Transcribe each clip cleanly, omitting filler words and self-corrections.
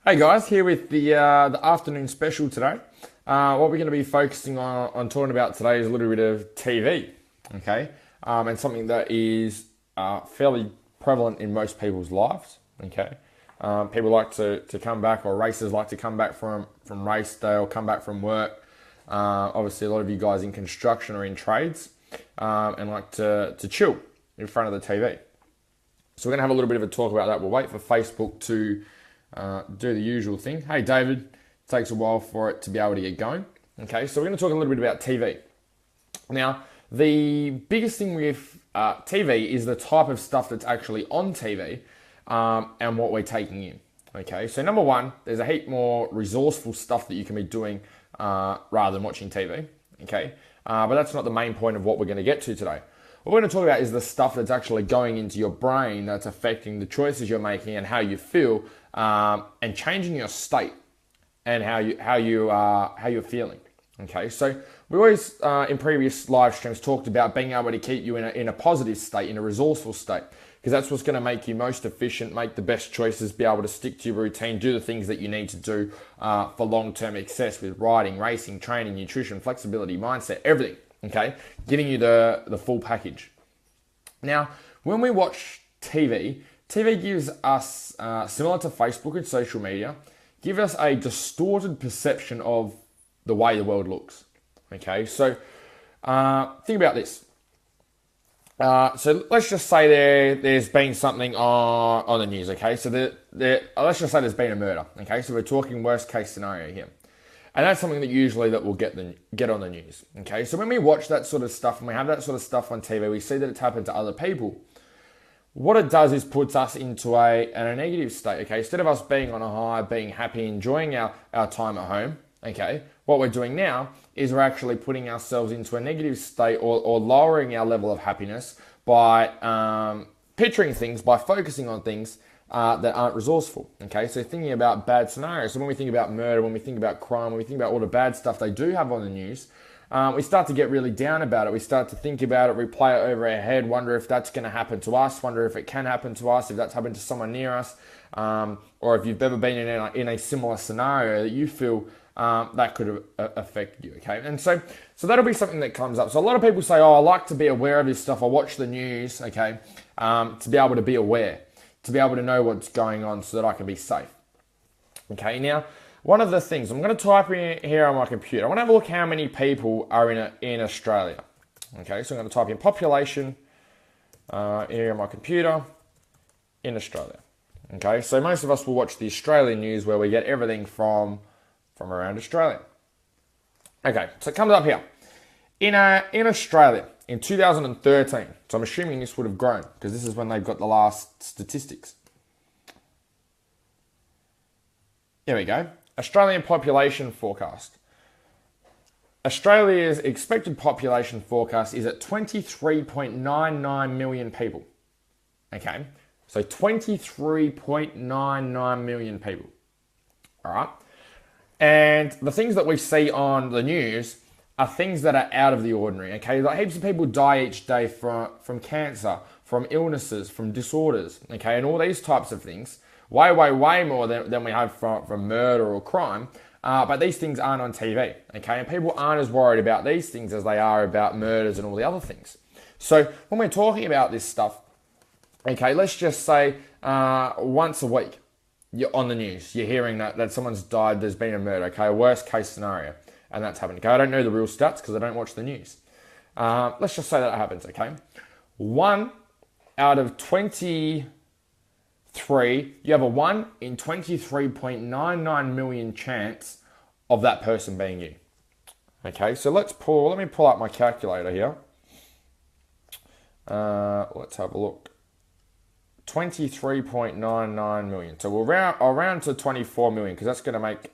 Hey guys, here with the afternoon special today. What we're going to be focusing on talking about today is a little bit of TV, okay, and something that is fairly prevalent in most people's lives, okay. People like to come back, or racers like to come back from race day or come back from work. Obviously, a lot of you guys in construction or in trades, and like to chill in front of the TV. So we're going to have a little bit of a talk about that. We'll wait for Facebook to do the usual thing. Hey, David, it takes a while for it to be able to get going. Okay, so we're going to talk a little bit about TV. Now, the biggest thing with TV is the type of stuff that's actually on TV and what we're taking in. Okay, so number one, there's a heap more resourceful stuff that you can be doing rather than watching TV. Okay, but that's not the main point of what we're going to get to today. What we're going to talk about is the stuff that's actually going into your brain that's affecting the choices you're making and how you feel, and changing your state and how you're feeling. Okay, so we always in previous live streams talked about being able to keep you in a positive state, in a resourceful state, because that's what's going to make you most efficient, make the best choices, be able to stick to your routine, do the things that you need to do for long-term success with riding, racing, training, nutrition, flexibility, mindset, everything. Okay, giving you the full package. Now, when we watch TV, TV gives us, similar to Facebook and social media, give us a distorted perception of the way the world looks. Okay, so think about this. So let's just say there's been something on the news. Okay, so let's just say there's been a murder. Okay, so we're talking worst case scenario here. And that's something that usually that will get on the news. Okay, so when we watch that sort of stuff and we have that sort of stuff on TV, we see that it's happened to other people. What it does is puts us into a negative state. Okay, instead of us being on a high, being happy, enjoying our time at home. Okay, what we're doing now is we're actually putting ourselves into a negative state, or lowering our level of happiness by picturing things, by focusing on things that aren't resourceful. Okay, so thinking about bad scenarios. So when we think about murder, when we think about crime, when we think about all the bad stuff they do have on the news, we start to get really down about it. We start to think about it, replay it over our head, wonder if that's going to happen to us, wonder if it can happen to us, if that's happened to someone near us, or if you've ever been in a similar scenario that you feel that could affect you. Okay, and so that'll be something that comes up. So a lot of people say, "Oh, I like to be aware of this stuff. I watch the news." Okay, to be able to be aware, to be able to know what's going on so that I can be safe. Okay, now, one of the things, I'm going to type in here on my computer. I want to have a look how many people are in Australia. Okay, so I'm going to type in population here on my computer in Australia. Okay, so most of us will watch the Australian news where we get everything from around Australia. Okay, so it comes up here. In Australia, in 2013, so I'm assuming this would have grown because this is when they've got the last statistics. Here we go. Australian population forecast. Australia's expected population forecast is at 23.99 million people. Okay, so 23.99 million people. All right. And the things that we see on the news are things that are out of the ordinary, okay? Like heaps of people die each day from cancer, from illnesses, from disorders, okay? And all these types of things, way more than we have from murder or crime, but these things aren't on TV, okay? And people aren't as worried about these things as they are about murders and all the other things. So when we're talking about this stuff, okay, let's just say once a week, you're on the news, you're hearing that someone's died, there's been a murder, okay, a worst case scenario, and that's happened. Okay, I don't know the real stats because I don't watch the news. Let's just say that happens, okay? 1 out of 23, you have a 1 in 23.99 million chance of that person being you. Okay, so let me pull up my calculator here. Let's have a look. 23.99 million. So I'll round to 24 million because that's going to make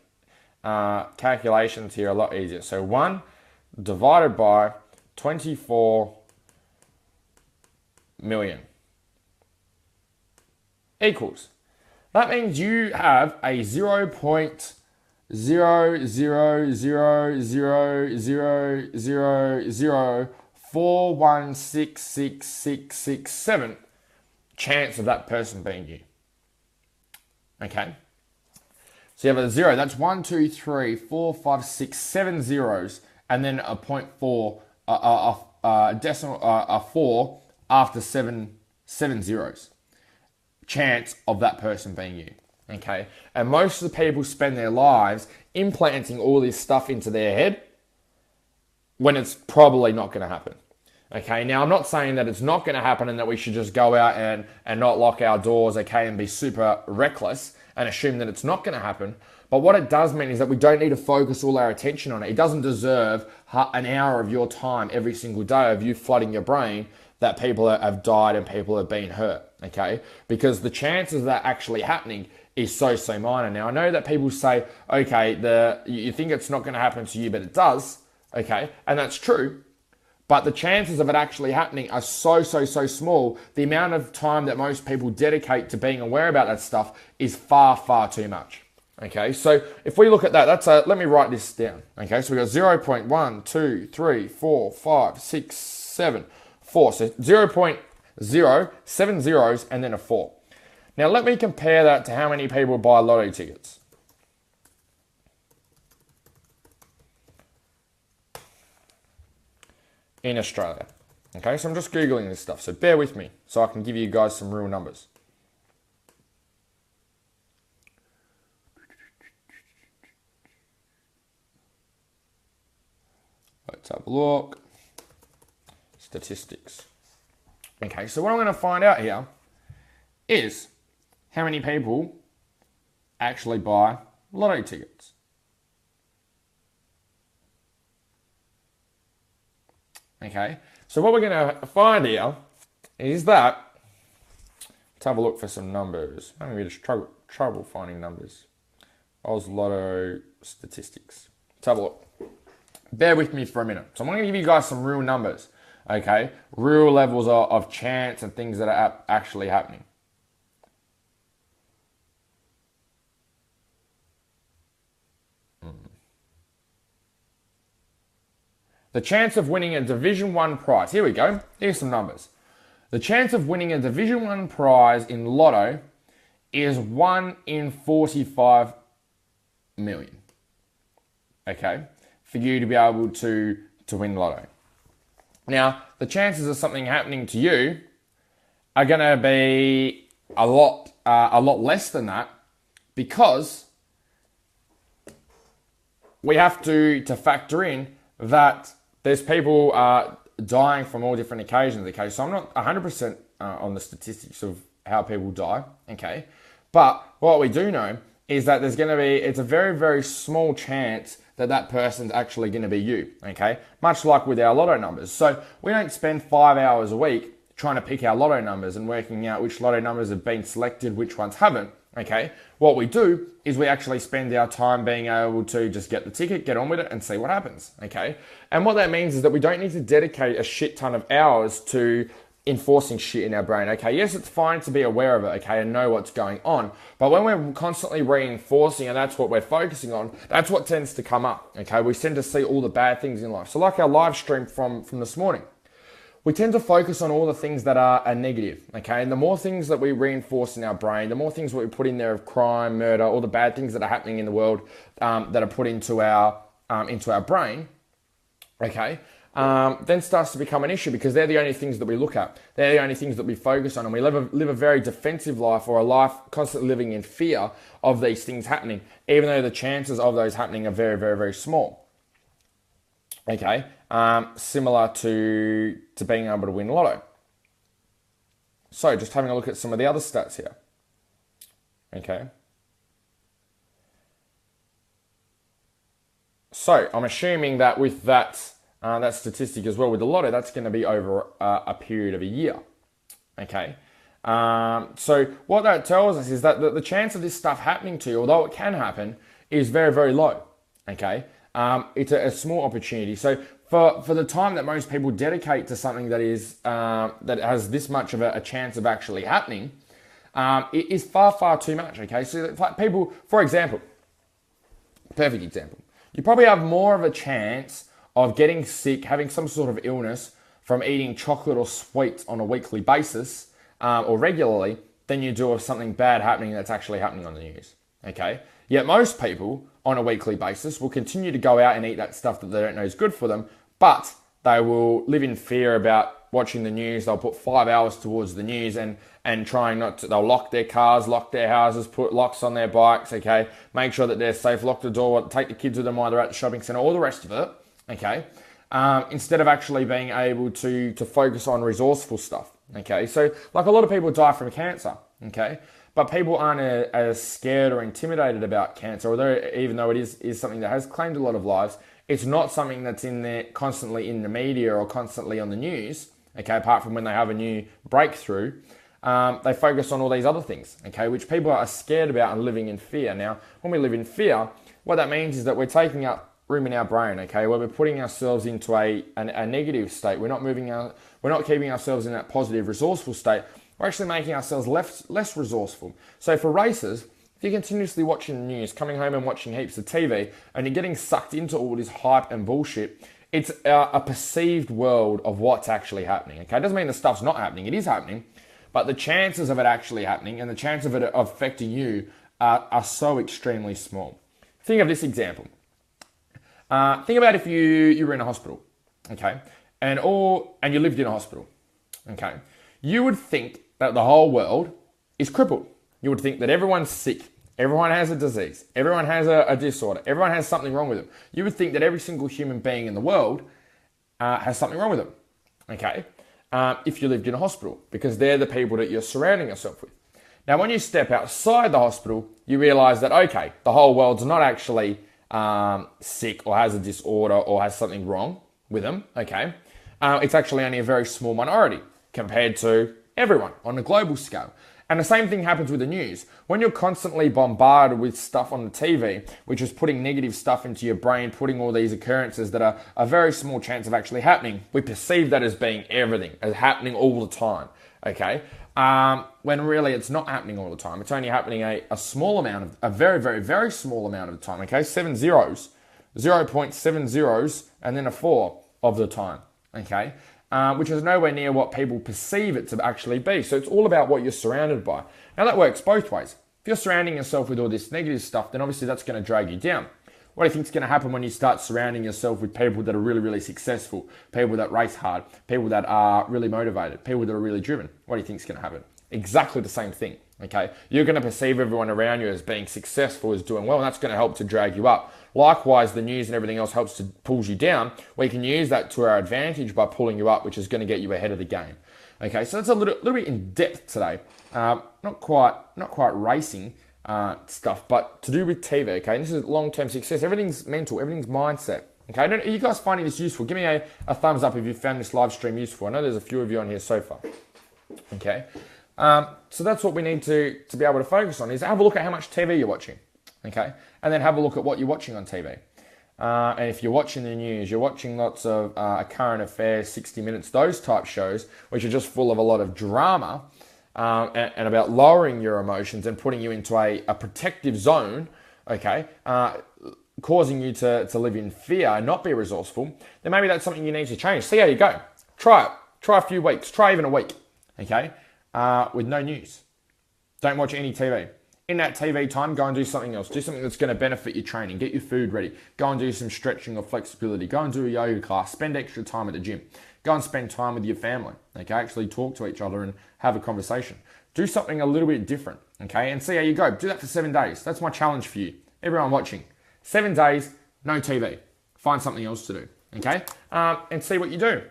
calculations here a lot easier. So 1 divided by 24 million equals. That means you have a 0.0000041666667 chance of that person being you. Okay. So you have a 0. That's 1, 2, 3, 4, 5, 6, 7 zeros, and then a 0.4, decimal, a 4 after seven zeros. Chance of that person being you. Okay, and most of the people spend their lives implanting all this stuff into their head when it's probably not going to happen. Okay, now I'm not saying that it's not going to happen and that we should just go out and not lock our doors, okay, and be super reckless and assume that it's not going to happen. But what it does mean is that we don't need to focus all our attention on it. It doesn't deserve an hour of your time every single day of you flooding your brain that people have died and people have been hurt, okay? Because the chances of that actually happening is so minor. Now, I know that people say, okay, you think it's not going to happen to you, but it does, okay? And that's true. But the chances of it actually happening are so small. The amount of time that most people dedicate to being aware about that stuff is far too much. Okay, so if we look at that, let me write this down. Okay, so we got 0.1, 2, 3, 4, 5, 6, 7, 4. So 0.0, 7 zeros, and then a 4. Now let me compare that to how many people buy lotto tickets. In Australia. Okay, so I'm just Googling this stuff, so bear with me so I can give you guys some real numbers. Let's have a look. Statistics. Okay, so what I'm going to find out here is how many people actually buy lotto tickets. Okay, so what we're going to find here is that, let's have a look for some numbers. Maybe just trouble finding numbers. Oz Lotto statistics. Let's have a look. Bear with me for a minute. So I'm going to give you guys some real numbers, okay? Real levels of chance and things that are actually happening. The chance of winning a Division 1 prize. Here we go. Here's some numbers. The chance of winning a Division 1 prize in Lotto is 1 in 45 million. Okay? For you to be able to win Lotto. Now, the chances of something happening to you are going to be a lot less than that, because we have to factor in that there's people dying from all different occasions, okay? So I'm not 100% on the statistics of how people die, okay? But what we do know is that it's a very small chance that person's actually going to be you, okay? Much like with our lotto numbers. So we don't spend 5 hours a week trying to pick our lotto numbers and working out which lotto numbers have been selected, which ones haven't, okay? What we do is we actually spend our time being able to just get the ticket, get on with it, and see what happens, okay? And what that means is that we don't need to dedicate a shit ton of hours to enforcing shit in our brain, okay? Yes, it's fine to be aware of it, okay, and know what's going on. But when we're constantly reinforcing and that's what we're focusing on, that's what tends to come up, okay? We tend to see all the bad things in life. So like our live stream from this morning, we tend to focus on all the things that are negative, okay? And the more things that we reinforce in our brain, the more things that we put in there of crime, murder, all the bad things that are happening in the world that are put into our brain, okay? Then starts to become an issue, because they're the only things that we look at. They're the only things that we focus on, and we live a very defensive life, or a life constantly living in fear of these things happening, even though the chances of those happening are very small. Okay, similar to being able to win lotto. So just having a look at some of the other stats here. Okay. So I'm assuming that with that statistic as well with the lotto, that's going to be over a period of a year. Okay. So what that tells us is that the chance of this stuff happening to you, although it can happen, is very low. Okay. It's a small opportunity. So for the time that most people dedicate to something that has this much of a chance of actually happening, it is far too much. Okay. So people, for example, perfect example, you probably have more of a chance of getting sick, having some sort of illness from eating chocolate or sweets on a weekly basis or regularly than you do of something bad happening that's actually happening on the news. Okay. Yet most people on a weekly basis will continue to go out and eat that stuff that they don't know is good for them, but they will live in fear about watching the news. They'll put 5 hours towards the news and trying not to, they'll lock their cars, lock their houses, put locks on their bikes, okay? Make sure that they're safe, lock the door, take the kids with them while they're at the shopping centre, all the rest of it, okay? Instead of actually being able to focus on resourceful stuff, okay? So, like a lot of people die from cancer, okay? But people aren't as scared or intimidated about cancer, even though it is something that has claimed a lot of lives, it's not something that's in there constantly in the media or constantly on the news, okay, apart from when they have a new breakthrough. They focus on all these other things, okay, which people are scared about and living in fear. Now, when we live in fear, what that means is that we're taking up room in our brain, okay, where we're putting ourselves into a negative state. We're not keeping ourselves in that positive, resourceful state. We're actually making ourselves less resourceful. So for racers, if you're continuously watching the news, coming home and watching heaps of TV, and you're getting sucked into all this hype and bullshit, it's a perceived world of what's actually happening. Okay, it doesn't mean the stuff's not happening. It is happening, but the chances of it actually happening and the chance of it affecting you are so extremely small. Think of this example. Think about if you were in a hospital, okay, and you lived in a hospital, okay. You would think that the whole world is crippled. You would think that everyone's sick. Everyone has a disease. Everyone has a disorder. Everyone has something wrong with them. You would think that every single human being in the world has something wrong with them, okay? If you lived in a hospital, because they're the people that you're surrounding yourself with. Now, when you step outside the hospital, you realize that, okay, the whole world's not actually sick or has a disorder or has something wrong with them, okay? It's actually only a very small minority compared to everyone on a global scale. And the same thing happens with the news. When you're constantly bombarded with stuff on the TV, which is putting negative stuff into your brain, putting all these occurrences that are a very small chance of actually happening, we perceive that as being everything, as happening all the time, okay? When really it's not happening all the time. It's only happening a small amount a very, very, very small amount of the time, okay? 7 zeros, 0.7 zeros, and then a 4 of the time, okay? Which is nowhere near what people perceive it to actually be. So it's all about what you're surrounded by. Now that works both ways. If you're surrounding yourself with all this negative stuff, then obviously that's going to drag you down. What do you think is going to happen when you start surrounding yourself with people that are really, really successful, people that race hard, people that are really motivated, people that are really driven? What do you think is going to happen? Exactly the same thing, okay? You're going to perceive everyone around you as being successful, as doing well, and that's going to help to drag you up. Likewise, the news and everything else pulls you down. We can use that to our advantage by pulling you up, which is going to get you ahead of the game. Okay, so that's a little bit in depth today. Not quite racing stuff, but to do with TV. Okay, and this is long-term success. Everything's mental. Everything's mindset. Okay, are you guys finding this useful? Give me a thumbs up if you found this live stream useful. I know there's a few of you on here so far. Okay, so that's what we need to be able to focus on, is have a look at how much TV you're watching. Okay, and then have a look at what you're watching on TV. And if you're watching the news, you're watching lots of current affairs, 60 Minutes, those type shows, which are just full of a lot of drama and about lowering your emotions and putting you into a protective zone, okay, causing you to live in fear and not be resourceful, then maybe that's something you need to change. See how you go. Try it. Try a few weeks. Try even a week, okay, with no news. Don't watch any TV. In that TV time, go and do something else. Do something that's going to benefit your training. Get your food ready. Go and do some stretching or flexibility. Go and do a yoga class. Spend extra time at the gym. Go and spend time with your family. Okay, actually talk to each other and have a conversation. Do something a little bit different. Okay, and see how you go. Do that for 7 days. That's my challenge for you. Everyone watching. 7 days, no TV. Find something else to do. Okay, and see what you do.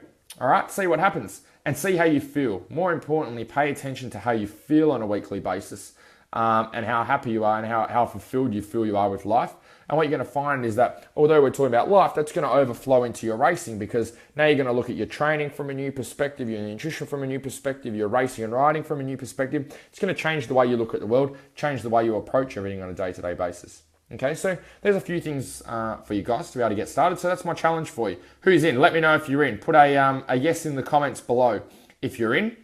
All right, see what happens and see how you feel. More importantly, pay attention to how you feel on a weekly basis. And how happy you are and how fulfilled you feel you are with life. And what you're going to find is that although we're talking about life, that's going to overflow into your racing, because now you're going to look at your training from a new perspective, your nutrition from a new perspective, your racing and riding from a new perspective. It's going to change the way you look at the world, change the way you approach everything on a day-to-day basis. Okay, so there's a few things for you guys to be able to get started. So that's my challenge for you. Who's in? Let me know if you're in. Put a yes in the comments below if you're in.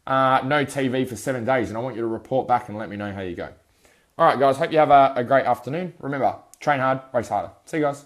No TV for 7 days, and I want you to report back and let me know how you go. All right, guys, hope you have a great afternoon. Remember, train hard, race harder. See you guys.